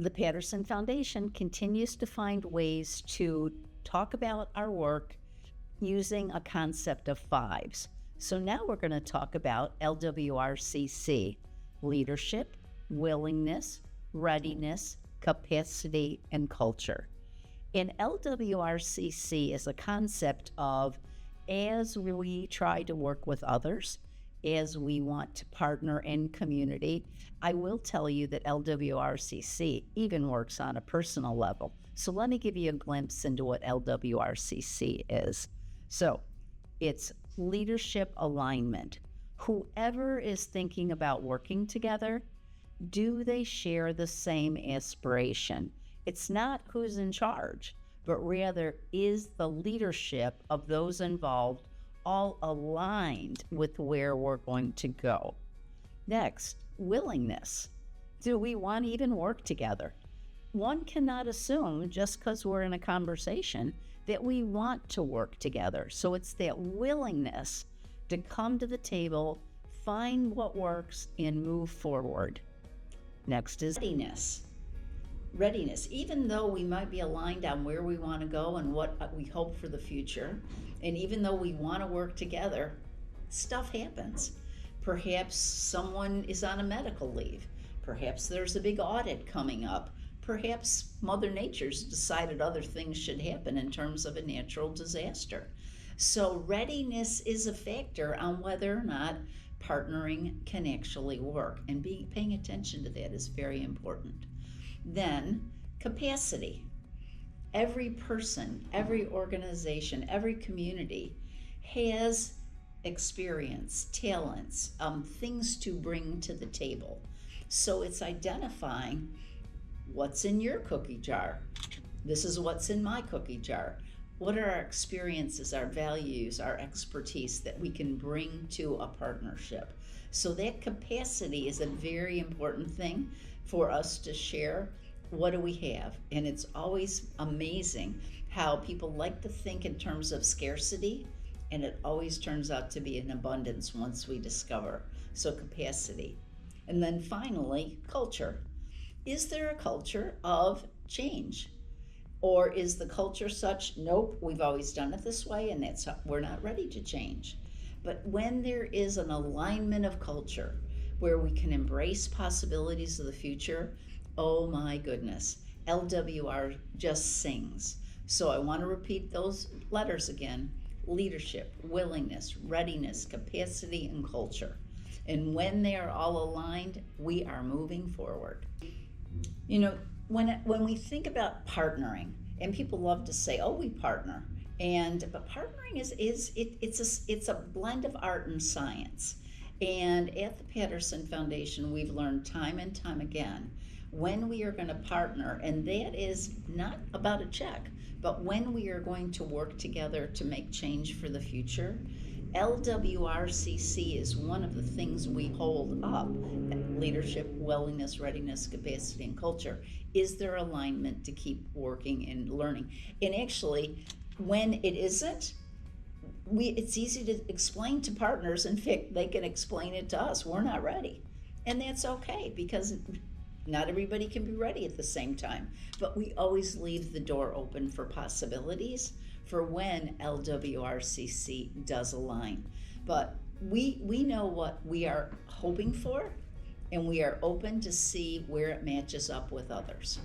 The Patterson Foundation continues to find ways to talk about our work using a concept of fives. So now we're going to talk about LWRCC: leadership, willingness, readiness, capacity, and culture. And LWRCC is a concept of, as we try to work with others, as we want to partner in community. I will tell you that LWRCC even works on a personal level. So let me give you a glimpse into what LWRCC is. So it's leadership alignment. Whoever is thinking about working together, do they share the same aspiration? It's not who's in charge, but rather, is the leadership of those involved all aligned with where we're going to go? Next, willingness. Do we want to even work together? One cannot assume just because we're in a conversation that we want to work together. So it's that willingness to come to the table, find what works, and move forward. Next is readiness. Readiness, even though we might be aligned on where we want to go and what we hope for the future, and even though we want to work together, stuff happens. Perhaps someone is on a medical leave. Perhaps there's a big audit coming up. Perhaps Mother Nature's decided other things should happen in terms of a natural disaster. So readiness is a factor on whether or not partnering can actually work, and paying attention to that is very important. Then, capacity. Every person, every organization, every community has experience, talents, things to bring to the table. So it's identifying what's in your cookie jar. This is what's in my cookie jar. What are our experiences, our values, our expertise that we can bring to a partnership? So that capacity is a very important thing for us to share. What do we have? And it's always amazing how people like to think in terms of scarcity, and it always turns out to be an abundance once we discover. So capacity. And then finally, culture. Is there a culture of change? Or is the culture such, nope, we've always done it this way, and we're not ready to change? But when there is an alignment of culture where we can embrace possibilities of the future, oh my goodness, LWR just sings. So I want to repeat those letters again: leadership, willingness, readiness, capacity, and culture. And when they are all aligned, we are moving forward. You know, when we think about partnering, and people love to say, oh, we partner. But partnering it's a blend of art and science. And at the Patterson Foundation, we've learned time and time again, when we are going to partner, and that is not about a check, but when we are going to work together to make change for the future, LWRCC is one of the things we hold up: leadership, willingness, readiness, capacity, and culture. Is there alignment to keep working and learning? And actually, when it isn't, it's easy to explain to partners. In fact, they can explain it to us. We're not ready. And that's okay, because not everybody can be ready at the same time. But we always leave the door open for possibilities for when LWRCC does align. But we know what we are hoping for, and we are open to see where it matches up with others.